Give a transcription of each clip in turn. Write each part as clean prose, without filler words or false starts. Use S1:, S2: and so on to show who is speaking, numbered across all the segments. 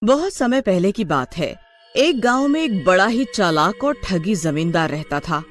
S1: बहुत समय पहले की बात है। एक गांव में एक बड़ा ही चालाक और ठगी जमींदार रहता था।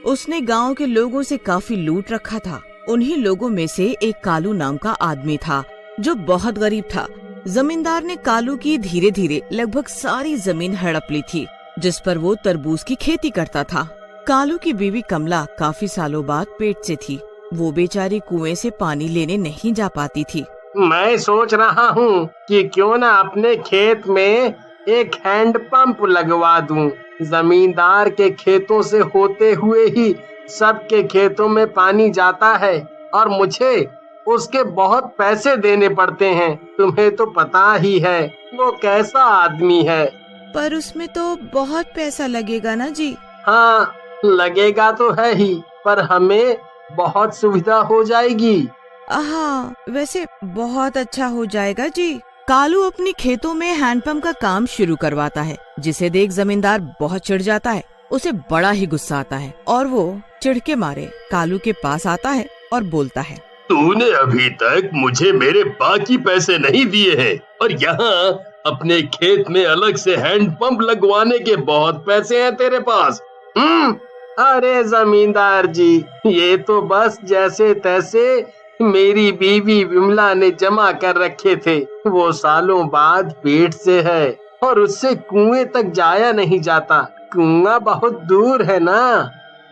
S1: उसने गांव के लोगों से काफी लूट रखा था। उन्हीं लोगों में से एक कालू नाम का आदमी था जो बहुत गरीब था। जमींदार ने कालू की धीरे धीरे लगभग सारी जमीन हड़प ली थी जिस पर वो तरबूज की खेती करता था। कालू की बीवी कमला काफी सालों बाद पेट से थी। वो बेचारी कुएं से पानी लेने नहीं जा पाती थी।
S2: मैं सोच रहा हूँ कि क्यों न अपने खेत में एक हैंडपंप लगवा दूं। जमींदार के खेतों से होते हुए ही सबके खेतों में पानी जाता है और मुझे उसके बहुत पैसे देने पड़ते हैं। तुम्हें तो पता ही है वो कैसा आदमी है।
S1: पर उसमें तो बहुत पैसा लगेगा ना जी।
S2: हाँ, लगेगा तो है ही, पर हमें बहुत सुविधा हो जाएगी।
S1: हाँ, वैसे बहुत अच्छा हो जाएगा जी। कालू अपनी खेतों में हैंडपंप का काम शुरू करवाता है, जिसे देख जमींदार बहुत चिढ़ जाता है। उसे बड़ा ही गुस्सा आता है और वो चिढ़ के मारे कालू के पास आता है और बोलता है,
S3: तूने अभी तक मुझे मेरे बाकी पैसे नहीं दिए हैं और यहाँ अपने खेत में अलग से हैंडपंप लगवाने के बहुत पैसे हैं तेरे पास।
S2: अरे जमींदार जी, ये तो बस जैसे तैसे मेरी बीवी विमला ने जमा कर रखे थे। वो सालों बाद पेट से है और उससे कुएं तक जाया नहीं जाता। कुआं बहुत दूर है ना।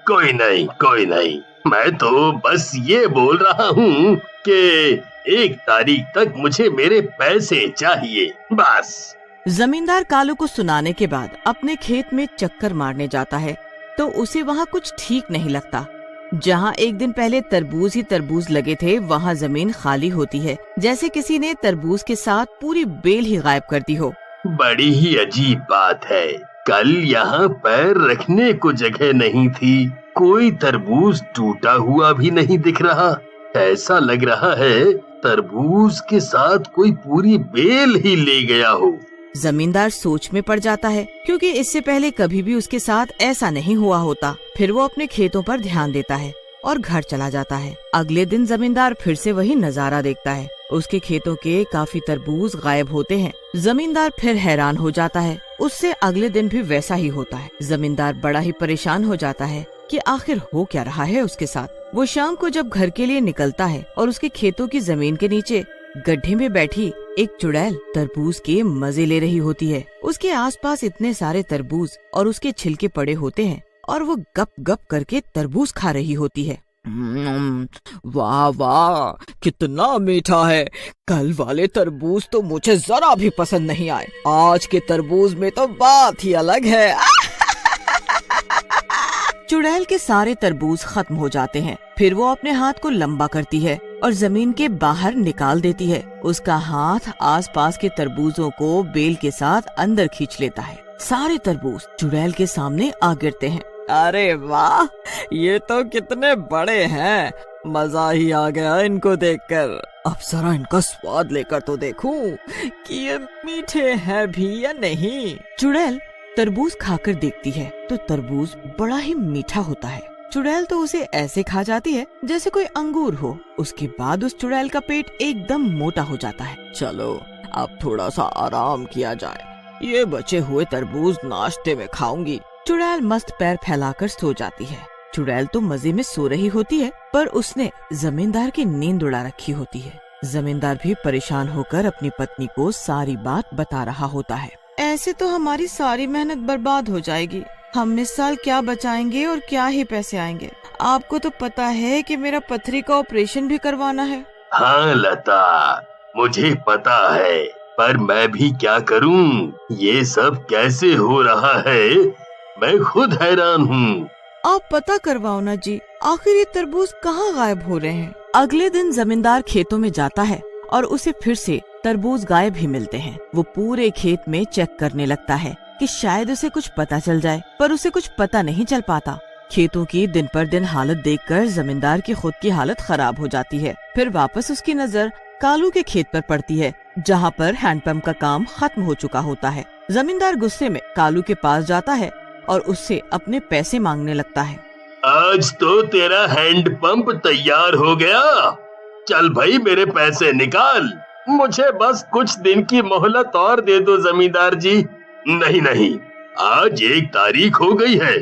S3: कोई नहीं, मैं तो बस ये बोल रहा हूँ कि 1 तारीख तक मुझे मेरे पैसे चाहिए, बस।
S1: जमींदार कालू को सुनाने के बाद अपने खेत में चक्कर मारने जाता है तो उसे वहाँ कुछ ठीक नहीं लगता। जहाँ एक दिन पहले तरबूज ही तरबूज लगे थे, वहाँ जमीन खाली होती है, जैसे किसी ने तरबूज के साथ पूरी बेल ही गायब कर दी हो।
S3: बड़ी ही अजीब बात है। कल यहाँ पैर रखने को जगह नहीं थी। कोई तरबूज टूटा हुआ भी नहीं दिख रहा। ऐसा लग रहा है तरबूज के साथ कोई पूरी बेल ही ले गया हो।
S1: जमींदार सोच में पड़ जाता है, क्योंकि इससे पहले कभी भी उसके साथ ऐसा नहीं हुआ होता। फिर वो अपने खेतों पर ध्यान देता है और घर चला जाता है। अगले दिन जमींदार फिर से वही नजारा देखता है। उसके खेतों के काफी तरबूज गायब होते हैं। जमींदार फिर हैरान हो जाता है। उससे अगले दिन भी वैसा ही होता है। जमींदार बड़ा ही परेशान हो जाता है कि आखिर हो क्या रहा है उसके साथ। वो शाम को जब घर के लिए निकलता है और उसके खेतों की जमीन के नीचे गड्ढे में बैठी एक चुड़ैल तरबूज के मजे ले रही होती है। उसके आसपास इतने सारे तरबूज और उसके छिलके पड़े होते हैं और वो गप गप करके तरबूज खा रही होती है।
S4: वाह वाह, कितना मीठा है। कल वाले तरबूज तो मुझे जरा भी पसंद नहीं आए। आज के तरबूज में तो बात ही अलग है।
S1: चुड़ैल के सारे तरबूज खत्म हो जाते हैं। फिर वो अपने हाथ को लंबा करती है और जमीन के बाहर निकाल देती है। उसका हाथ आसपास के तरबूजों को बेल के साथ अंदर खींच लेता है। सारे तरबूज चुड़ैल के सामने आ गिरते हैं।
S4: अरे वाह, ये तो कितने बड़े हैं। मजा ही आ गया इनको देखकर। अब जरा इनका स्वाद लेकर तो देखूं कि ये मीठे हैं भी या नहीं।
S1: चुड़ैल तरबूज खाकर देखती है तो तरबूज बड़ा ही मीठा होता है। चुड़ैल तो उसे ऐसे खा जाती है जैसे कोई अंगूर हो। उसके बाद उस चुड़ैल का पेट एकदम मोटा हो जाता है।
S4: चलो अब थोड़ा सा आराम किया जाए। ये बचे हुए तरबूज नाश्ते में खाऊंगी।
S1: चुड़ैल मस्त पैर फैलाकर सो जाती है। चुड़ैल तो मजे में सो रही होती है, पर उसने जमींदार की नींद उड़ा रखी होती है। जमींदार भी परेशान होकर अपनी पत्नी को सारी बात बता रहा होता है। ऐसे तो हमारी सारी मेहनत बर्बाद हो जाएगी। हम इस साल क्या बचाएंगे और क्या ही पैसे आएंगे। आपको तो पता है कि मेरा पथरी का ऑपरेशन भी करवाना है।
S3: हाँ लता, मुझे पता है, पर मैं भी क्या करूं? ये सब कैसे हो रहा है, मैं खुद हैरान हूँ।
S1: आप पता करवाओ ना जी, आखिर ये तरबूज कहाँ गायब हो रहे हैं। अगले दिन जमींदार खेतों में जाता है और उसे फिर से तरबूज गायब ही मिलते हैं। वो पूरे खेत में चेक करने लगता है कि शायद उसे कुछ पता चल जाए, पर उसे कुछ पता नहीं चल पाता। खेतों की दिन पर दिन हालत देखकर जमींदार की खुद की हालत खराब हो जाती है। फिर वापस उसकी नजर कालू के खेत पर पड़ती है, जहाँ पर हैंडपंप का काम खत्म हो चुका होता है। जमींदार गुस्से में कालू के पास जाता है और उससे अपने पैसे मांगने लगता है।
S3: आज तो तेरा हैंडपंप तैयार हो गया। चल भाई, मेरे पैसे निकाल।
S2: मुझे बस कुछ दिन की मोहलत और दे दो जमींदार जी।
S3: नहीं नहीं, आज 1 तारीख हो गई है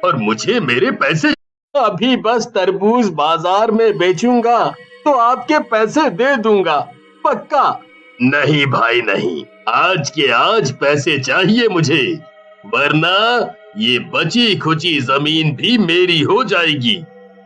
S3: और मुझे मेरे पैसे।
S2: अभी बस तरबूज बाजार में बेचूंगा तो आपके पैसे दे दूंगा, पक्का।
S3: नहीं भाई नहीं, आज के आज पैसे चाहिए मुझे, वरना ये बची खुची जमीन भी मेरी हो जाएगी।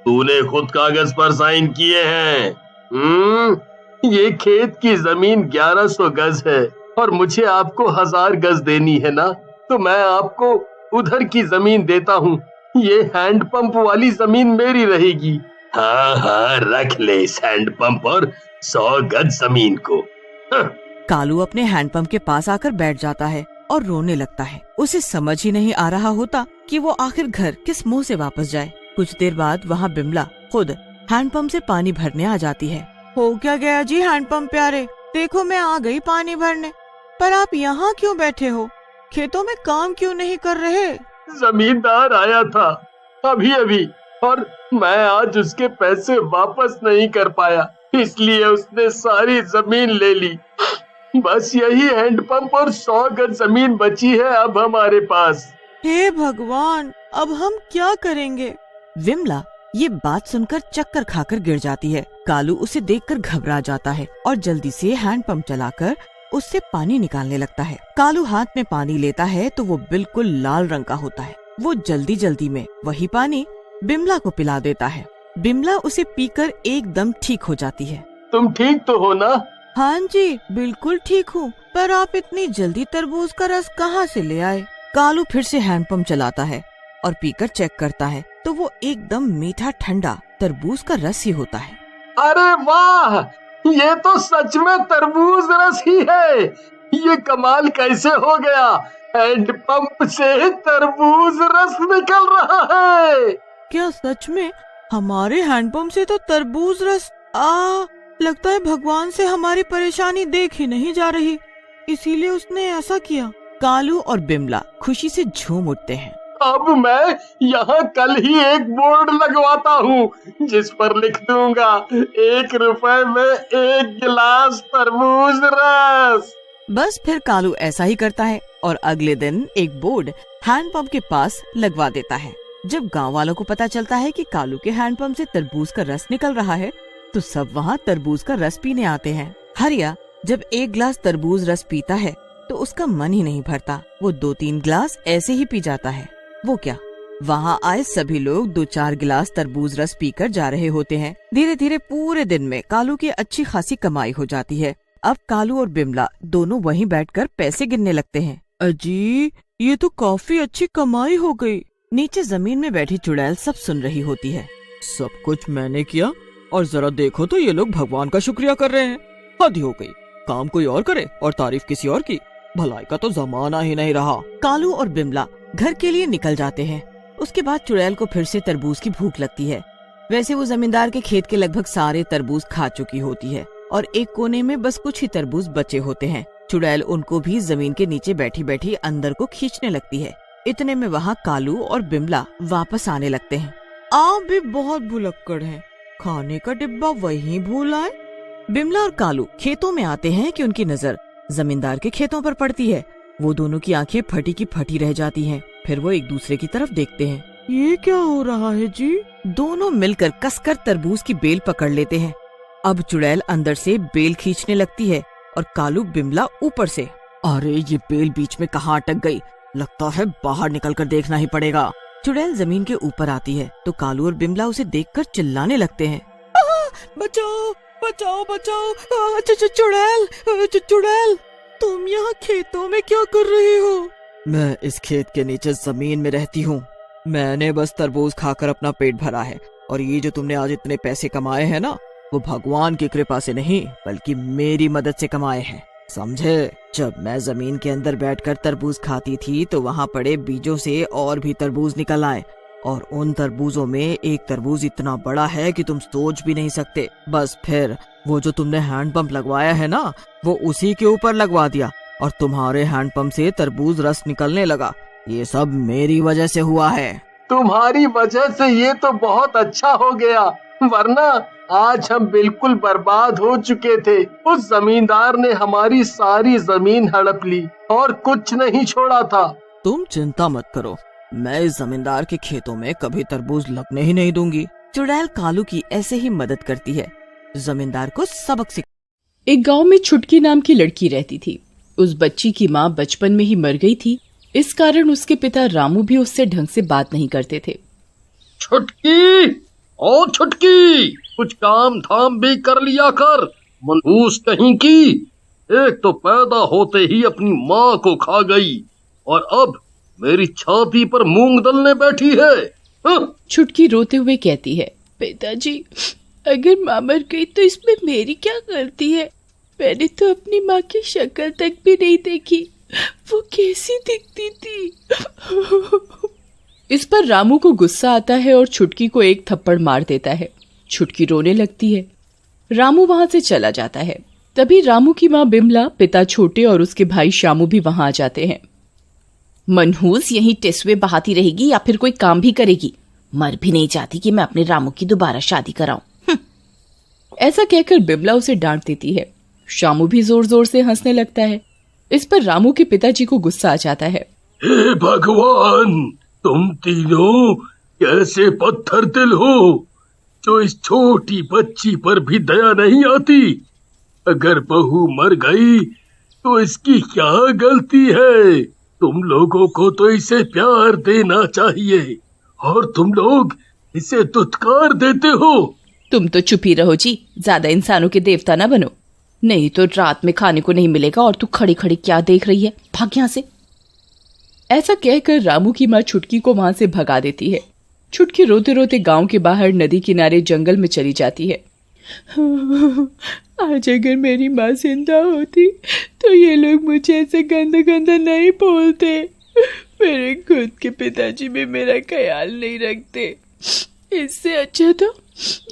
S3: तूने खुद कागज पर साइन किए हैं।
S2: ये खेत की जमीन 1100 गज है और मुझे आपको 1000 गज देनी है ना, तो मैं आपको उधर की जमीन देता हूँ। ये हैंडपंप वाली जमीन मेरी रहेगी।
S3: हाँ हाँ, रख ले इस हैंडपंप और 100 गज जमीन को।
S1: कालू अपने हैंडपंप के पास आकर बैठ जाता है और रोने लगता है। उसे समझ ही नहीं आ रहा होता कि वो आखिर घर किस मुंह से वापस जाए। कुछ देर बाद वहाँ बिमला खुद हैंडपंप से पानी भरने आ जाती है।
S4: हो क्या गया जी हैंडपंप प्यारे, देखो मैं आ गई पानी भरने, पर आप यहाँ क्यों बैठे हो? खेतों में काम क्यों नहीं कर रहे?
S2: जमींदार आया था अभी अभी और मैं आज उसके पैसे वापस नहीं कर पाया, इसलिए उसने सारी जमीन ले ली। बस यही हैंडपंप और 100 गज जमीन बची है अब हमारे पास।
S4: हे भगवान, अब हम क्या करेंगे?
S1: विमला ये बात सुनकर चक्कर खाकर गिर जाती है। कालू उसे देखकर घबरा जाता है और जल्दी से हैंडपंप चलाकर उससे पानी निकालने लगता है। कालू हाथ में पानी लेता है तो वो बिल्कुल लाल रंग का होता है। वो जल्दी जल्दी में वही पानी बिमला को पिला देता है। बिमला उसे पीकर एकदम ठीक हो जाती है।
S2: तुम ठीक तो हो ना?
S4: हाँ जी, बिल्कुल ठीक हूँ, पर आप इतनी जल्दी तरबूज का रस कहाँ से ले आए?
S1: कालू फिर से हैंडपंप चलाता है और पीकर चेक करता है तो वो एकदम मीठा ठंडा तरबूज का रस ही होता है।
S2: अरे वाह, ये तो सच में तरबूज रस ही है। ये कमाल कैसे हो गया? हैंडपंप से तरबूज रस निकल रहा है।
S4: क्या सच में? हमारे हैंडपंप से तो तरबूज रस लगता है भगवान से हमारी परेशानी देख ही नहीं जा रही, इसीलिए उसने ऐसा किया।
S1: कालू और बिमला खुशी से झूम उठते हैं।
S2: अब मैं यहाँ कल ही एक बोर्ड लगवाता हूँ जिस पर लिख दूंगा 1 रुपए में 1 गिलास तरबूज रस।
S1: बस फिर कालू ऐसा ही करता है और अगले दिन एक बोर्ड हैंडपंप के पास लगवा देता है। जब गांव वालों को पता चलता है कि कालू के हैंडपंप से तरबूज का रस निकल रहा है तो सब वहाँ तरबूज का रस पीने आते हैं। हरिया जब 1 गिलास तरबूज रस पीता है तो उसका मन ही नहीं भरता। वो 2-3 गिलास ऐसे ही पी जाता है। वो क्या, वहाँ आए सभी लोग 2-4 गिलास तरबूज रस पीकर जा रहे होते हैं। धीरे धीरे पूरे दिन में कालू की अच्छी खासी कमाई हो जाती है। अब कालू और बिमला दोनों वहीं बैठकर पैसे गिनने लगते हैं।
S4: अजी, ये तो काफी अच्छी कमाई हो गई।
S1: नीचे जमीन में बैठी चुड़ैल सब सुन रही होती है।
S4: सब कुछ मैंने किया और जरा देखो तो ये लोग भगवान का शुक्रिया कर रहे हैं। हद हो गई, काम कोई और करे और तारीफ किसी और की। भलाई का तो जमाना ही नहीं रहा।
S1: कालू और बिमला घर के लिए निकल जाते हैं। उसके बाद चुड़ैल को फिर से तरबूज की भूख लगती है। वैसे वो जमींदार के खेत के लगभग सारे तरबूज खा चुकी होती है और एक कोने में बस कुछ ही तरबूज बचे होते हैं। चुड़ैल उनको भी जमीन के नीचे बैठी बैठी अंदर को खींचने लगती है। इतने में वहाँ कालू और बिमला वापस आने लगते हैं।
S4: आप भी बहुत भुलक्कड़ हैं, खाने का डिब्बा वहीं भूल आए।
S1: बिमला और कालू खेतों में आते हैं कि उनकी नजर जमींदार के खेतों पर पड़ती है। वो दोनों की आंखें फटी की फटी रह जाती हैं। फिर वो एक दूसरे की तरफ देखते हैं।
S4: ये क्या हो रहा है जी?
S1: दोनों मिलकर कसकर तरबूज की बेल पकड़ लेते हैं। अब चुड़ैल अंदर से बेल खींचने लगती है और कालू बिमला ऊपर से।
S4: अरे ये बेल बीच में कहाँ अटक गई? लगता है बाहर निकलकर देखना ही पड़ेगा।
S1: चुड़ैल जमीन के ऊपर आती है तो कालू और बिमला उसे देखकर चिल्लाने लगते हैं।
S4: बचाओ बचाओ बचाओ! चुड़ैल, तुम यहाँ खेतों में क्या कर रही हो? मैं इस खेत के नीचे जमीन में रहती हूँ। मैंने बस तरबूज खाकर अपना पेट भरा है और ये जो तुमने आज इतने पैसे कमाए हैं ना, वो भगवान की कृपा से नहीं बल्कि मेरी मदद से कमाए हैं, समझे? जब मैं जमीन के अंदर बैठकर तरबूज खाती थी तो वहाँ पड़े बीजों से और भी तरबूज निकल आए और उन तरबूजों में एक तरबूज इतना बड़ा है कि तुम सोच भी नहीं सकते। बस फिर वो जो तुमने हैंडपंप लगवाया है ना, वो उसी के ऊपर लगवा दिया और तुम्हारे हैंडपंप से तरबूज रस निकलने लगा। ये सब मेरी वजह से हुआ है।
S2: तुम्हारी वजह से ये तो बहुत अच्छा हो गया, वरना आज हम बिल्कुल बर्बाद हो चुके थे। उस जमींदार ने हमारी सारी जमीन हड़प ली और कुछ नहीं छोड़ा था।
S4: तुम चिंता मत करो, मैं इस जमींदार के खेतों में कभी तरबूज लगने ही नहीं दूंगी।
S1: चुड़ैल कालू की ऐसे ही मदद करती है, जमींदार को सबक सिखा।
S5: एक गांव में छुटकी नाम की लड़की रहती थी। उस बच्ची की माँ बचपन में ही मर गई थी। इस कारण उसके पिता रामू भी उससे ढंग से बात नहीं करते थे।
S3: छुटकी, ओ छुटकी, कुछ काम धाम भी कर लिया कर, मनहूस कहीं की। एक तो पैदा होते ही अपनी माँ को खा गई और अब मेरी छाती पर मूंग दलने बैठी है।
S5: छुटकी रोते हुए कहती है, पिताजी, अगर माँ मर गई तो इसमें मेरी क्या गलती है? मैंने तो अपनी माँ की शक्ल तक भी नहीं देखी, वो कैसी दिखती थी। इस पर रामू को गुस्सा आता है और छुटकी को एक थप्पड़ मार देता है। छुटकी रोने लगती है। रामू वहां से चला जाता है। तभी रामू की माँ बिमला, पिता छोटे और उसके भाई शामू भी वहां आ जाते हैं। मनहूस यहीं टेसुए बहाती रहेगी या फिर कोई काम भी करेगी? मर भी नहीं चाहती कि मैं अपने रामू की दोबारा शादी कराऊं। ऐसा कहकर बिमला उसे डांट देती है। शामू भी जोर जोर से हंसने लगता है। इस पर रामू के पिताजी को गुस्सा आ जाता है।
S3: हे भगवान, तुम तीनों कैसे पत्थर दिल हो, जो इस छोटी बच्ची पर भी दया नहीं आती। अगर बहू मर गई तो इसकी क्या गलती है? तुम लोगों को तो इसे प्यार देना चाहिए और तुम लोग इसे दुत्कार देते हो।
S5: तुम तो चुप ही रहो जी, ज्यादा इंसानों के देवता ना बनो, नहीं तो रात में खाने को नहीं मिलेगा। और तू खड़ी खड़ी क्या देख रही है, भाग यहाँ से। ऐसा कहकर रामू की माँ छुटकी को वहां से भगा देती है। छुटकी रोते रोते गांव के बाहर नदी किनारे जंगल में चली जाती है। आज अगर मेरी माँ जिंदा होती तो ये लोग मुझे ऐसे गंदा गंदा नहीं बोलते। मेरे खुद के पिताजी भी मेरा ख्याल नहीं रखते। इससे अच्छा तो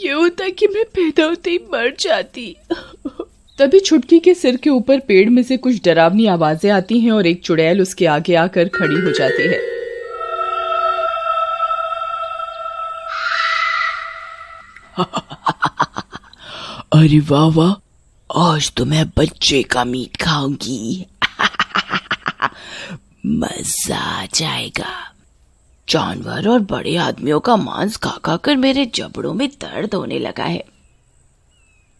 S5: ये होता कि मैं पैदा होते ही मर जाती। तभी छुटकी के सिर के ऊपर पेड़ में से कुछ डरावनी आवाजें आती हैं और एक चुड़ैल उसके आगे आकर खड़ी हो जाती है। अरे वाह वाह, आज तो मैं बच्चे का मीट खाऊंगी। मजा आ जाएगा। जानवर और बड़े आदमियों का मांस खा खा कर मेरे जबड़ों में दर्द होने लगा है।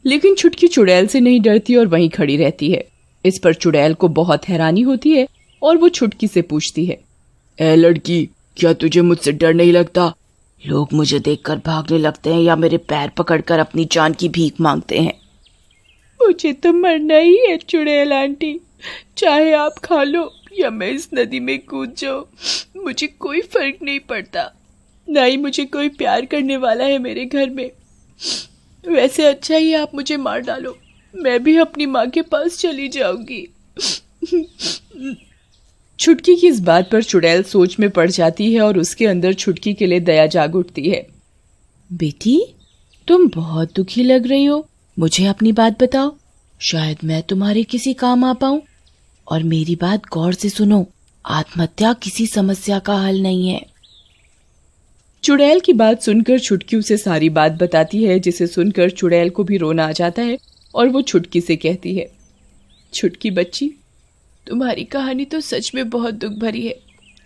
S5: लेकिन छुटकी चुड़ैल से नहीं डरती और वहीं खड़ी रहती है। इस पर चुड़ैल को बहुत हैरानी होती है और वो छुटकी से पूछती है, ए लड़की, क्या तुझे मुझसे डर नहीं लगता? लोग मुझे देखकर भागने लगते हैं या मेरे पैर पकड़कर अपनी जान की भीख मांगते हैं। मुझे तो मरना ही है चुड़ैल आंटी, चाहे आप खा लो या मैं इस नदी में कूद जाऊं, मुझे कोई फर्क नहीं पड़ता। ना ही मुझे कोई प्यार करने वाला है मेरे घर में। वैसे अच्छा ही आप मुझे मार डालो, मैं भी अपनी माँ के पास चली जाऊंगी। छुटकी की इस बात पर चुड़ैल सोच में पड़ जाती है और उसके अंदर छुटकी के लिए दया जाग उठती है। बेटी, तुम बहुत दुखी लग रही हो, मुझे अपनी बात बताओ, शायद मैं तुम्हारे किसी काम आ पाऊं। और मेरी बात गौर से सुनो, आत्महत्या किसी समस्या का हल नहीं है। चुड़ैल की बात सुनकर छुटकी उसे सारी बात बताती है, जिसे सुनकर चुड़ैल को भी रोना आ जाता है और वो छुटकी से कहती है, छुटकी बच्ची, तुम्हारी कहानी तो सच में बहुत दुख भरी है,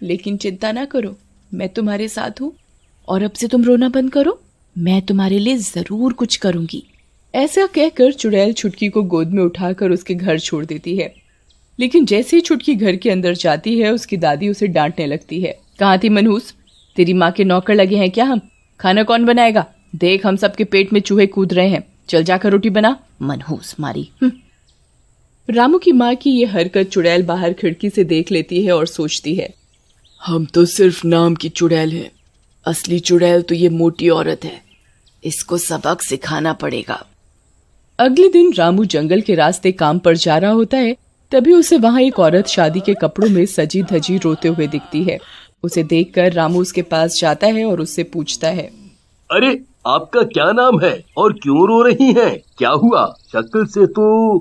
S5: लेकिन चिंता ना करो, मैं तुम्हारे साथ हूँ और अब से तुम रोना बंद करो, मैं तुम्हारे लिए जरूर कुछ करूंगी। ऐसा कहकर चुड़ैल छुटकी को गोद में उठाकर उसके घर छोड़ देती है। लेकिन जैसे ही छुटकी घर के अंदर जाती है, उसकी दादी उसे डांटने लगती है। कहाँ थी मनहूस? तेरी माँ के नौकर लगे हैं क्या हम? खाना कौन बनाएगा? देख, हम सबके पेट में चूहे कूद रहे हैं, चल जाकर रोटी बना। मनहूस मारी। रामू की माँ की ये हरकत चुड़ैल बाहर खिड़की से देख लेती है और सोचती है, हम तो सिर्फ नाम की चुड़ैल हैं, असली चुड़ैल तो ये मोटी औरत है, इसको सबक सिखाना पड़ेगा। अगले दिन रामू जंगल के रास्ते काम पर जा रहा होता है। तभी उसे वहाँ एक औरत शादी के कपड़ों में सजी धजी रोते हुए दिखती है। उसे देखकर रामू उसके पास जाता है और उससे पूछता है,
S3: अरे, आपका क्या नाम है और क्यों रो रही हैं? क्या हुआ? शक्ल से तो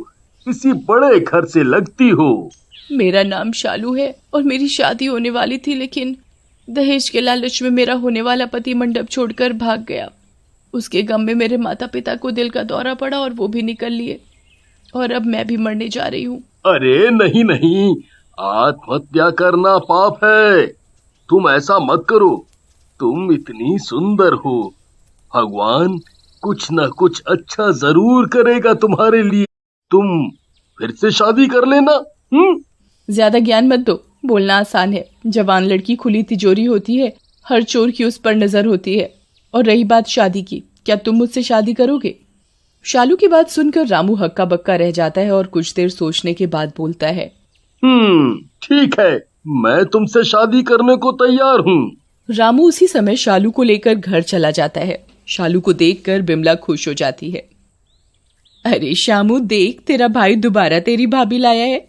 S3: किसी बड़े घर से लगती हो।
S5: मेरा नाम शालू है और मेरी शादी होने वाली थी, लेकिन दहेज के लालच में मेरा होने वाला पति मंडप छोड़कर भाग गया। उसके गम में मेरे माता पिता को दिल का दौरा पड़ा और वो भी निकल लिए, और अब मैं भी मरने जा रही हूँ।
S3: अरे नहीं नहीं, आत्महत्या करना पाप है। तुम ऐसा मत करो। तुम इतनी सुंदर हो, भगवान कुछ न कुछ अच्छा जरूर करेगा तुम्हारे लिए। तुम फिर से शादी कर लेना।
S5: ज्यादा ज्ञान मत दो, बोलना आसान है। जवान लड़की खुली तिजोरी होती है, हर चोर की उस पर नजर होती है। और रही बात शादी की, क्या तुम मुझसे शादी करोगे? शालू की बात सुनकर रामू हक्का बक्का रह जाता है और कुछ देर सोचने के बाद बोलता है,
S3: ठीक है, मैं तुमसे शादी करने को तैयार हूँ।
S5: रामू उसी समय शालू को लेकर घर चला जाता है। शालू को देखकर बिमला खुश हो जाती है। अरे शामू देख, तेरा भाई दोबारा तेरी भाभी लाया है,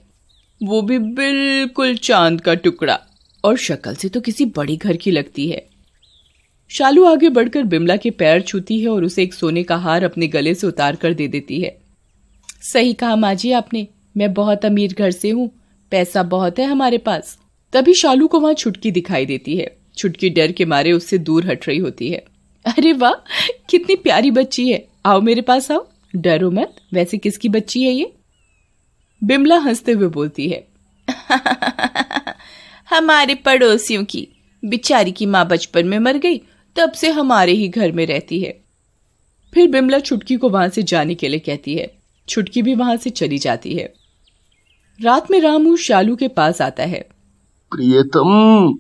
S5: वो भी बिल्कुल चांद का टुकड़ा, और शक्ल से तो किसी बड़ी घर की लगती है। शालू आगे बढ़कर बिमला के पैर छूती है और उसे एक सोने का हार अपने गले से उतार कर दे देती है। सही कहा माँ जी आपने, मैं बहुत अमीर घर से हूँ, पैसा बहुत है हमारे पास। तभी शालू को वहां छुटकी दिखाई देती है। छुटकी डर के मारे उससे दूर हट रही होती है। अरे वाह, कितनी प्यारी बच्ची है, आओ मेरे पास आओ, डरो मत। वैसे किसकी बच्ची है ये? बिमला हंसते हुए बोलती है, हमारे पड़ोसियों की। बेचारी की माँ बचपन में मर गई, तब से हमारे ही घर में रहती है। फिर बिमला छुटकी को वहां से जाने के लिए कहती है। छुटकी भी वहां से चली जाती है। रात में रामू शालू के पास आता है।
S3: प्रियतम,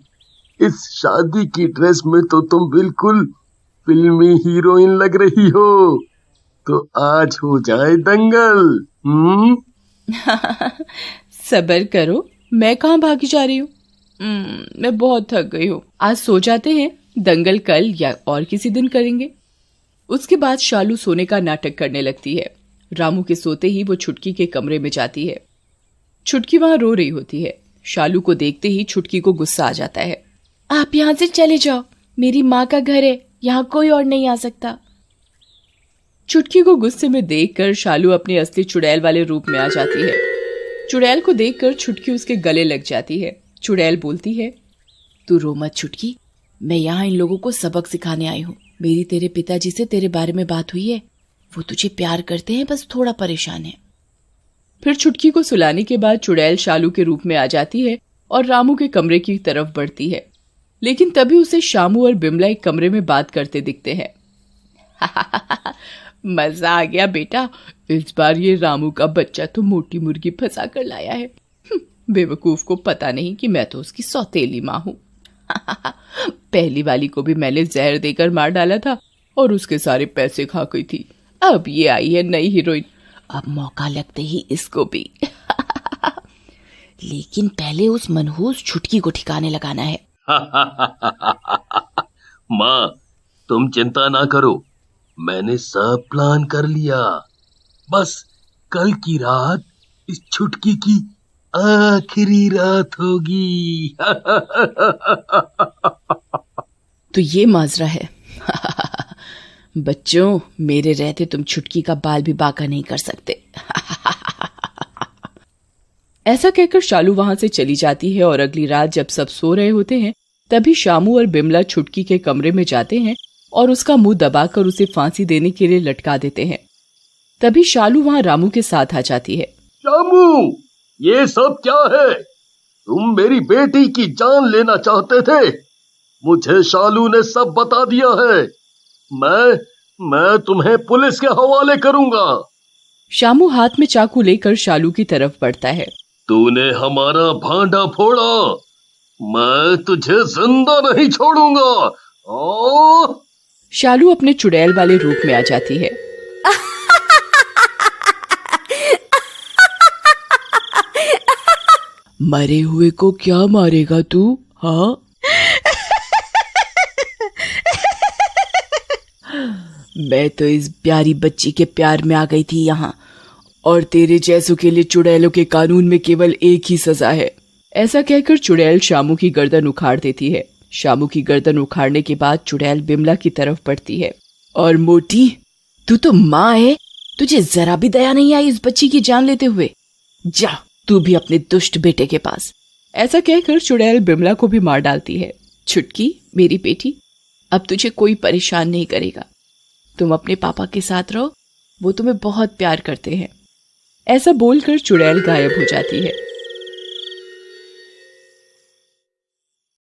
S3: इस शादी की ड्रेस में तो तुम बिल्कुल फिल्मी हीरोइन लग रही हो, तो आज हो जाए दंगल।
S5: सब्र करो, मैं कहाँ भागी जा रही हूँ। मैं बहुत थक गई हूँ, आज सो जाते हैं, दंगल कल या और किसी दिन करेंगे। उसके बाद शालू सोने का नाटक करने लगती है। रामू के सोते ही वो छुटकी के कमरे में जाती है। छुटकी वहां रो रही होती है। शालू को देखते ही छुटकी को गुस्सा आ जाता है। आप यहाँ से चले जाओ, मेरी माँ का घर है, यहाँ कोई और नहीं आ सकता। छुटकी को गुस्से में देखकर शालू अपने असली चुड़ैल वाले रूप में आ जाती है। चुड़ैल को देखकर छुटकी उसके गले लग जाती है। चुड़ैल बोलती है, तू रो मत छुटकी, मैं यहाँ इन लोगों को सबक सिखाने आई हूँ। मेरी तेरे पिताजी से तेरे बारे में बात हुई है, वो तुझे प्यार करते हैं, बस थोड़ा परेशान है। फिर छुटकी को सुलाने के बाद चुड़ैल शालू के रूप में आ जाती है और रामू के कमरे की तरफ बढ़ती है। लेकिन तभी उसे शामू और बिमला एक कमरे में बात करते दिखते हैं। मजा आ गया बेटा, इस बार ये रामू का बच्चा तो मोटी मुर्गी फंसा कर लाया है। बेवकूफ को पता नहीं कि मैं तो उसकी सौतेली माँ हूँ। पहली वाली को भी मैंने जहर देकर मार डाला था और उसके सारे पैसे खा गई थी। अब ये आई है नई हीरोइन, अब मौका लगते ही इसको भी। लेकिन पहले उस मनहूस छुटकी को ठिकाने लगाना है।
S3: माँ, तुम चिंता ना करो, मैंने सब प्लान कर लिया। बस कल की रात इस छुटकी की आखिरी रात होगी।
S5: तो ये माजरा है। बच्चों, मेरे रहते तुम छुटकी का बाल भी बांका नहीं कर सकते। ऐसा कहकर शालू वहां से चली जाती है और अगली रात जब सब सो रहे होते हैं तभी शामू और बिमला छुटकी के कमरे में जाते हैं और उसका मुंह दबाकर उसे फांसी देने के लिए लटका देते हैं। तभी शालू वहां रामू के साथ आ जाती है।
S3: शामू, ये सब क्या है? तुम मेरी बेटी की जान लेना चाहते थे। मुझे शालू ने सब बता दिया है। मैं तुम्हें पुलिस के हवाले करूंगा।
S5: शामू हाथ में चाकू लेकर शालू की तरफ बढ़ता है।
S3: तूने हमारा भांडा फोड़ा, मैं तुझे जिंदा नहीं छोड़ूंगा।
S5: शालू अपने चुड़ैल वाले रूप में आ जाती है। मरे हुए को क्या मारेगा तू? हाँ, मैं तो इस प्यारी बच्ची के प्यार में आ गई थी यहाँ, और तेरे जैसों के लिए चुड़ैलों के कानून में केवल एक ही सजा है। ऐसा कहकर चुड़ैल शामू की गर्दन उखाड़ देती है। शामू की गर्दन उखाड़ने के बाद चुड़ैल बिमला की तरफ बढ़ती है। और मोटी, तू तो माँ है, तुझे जरा भी दया नहीं आई इस बच्ची की जान लेते हुए। जा तू भी अपने दुष्ट बेटे के पास। ऐसा कहकर चुड़ैल बिमला को भी मार डालती है। छुटकी, मेरी बेटी, अब तुझे कोई परेशान नहीं करेगा। तुम अपने पापा के साथ रहो, वो तुम्हें बहुत प्यार करते हैं। ऐसा बोलकर चुड़ैल गायब हो जाती है।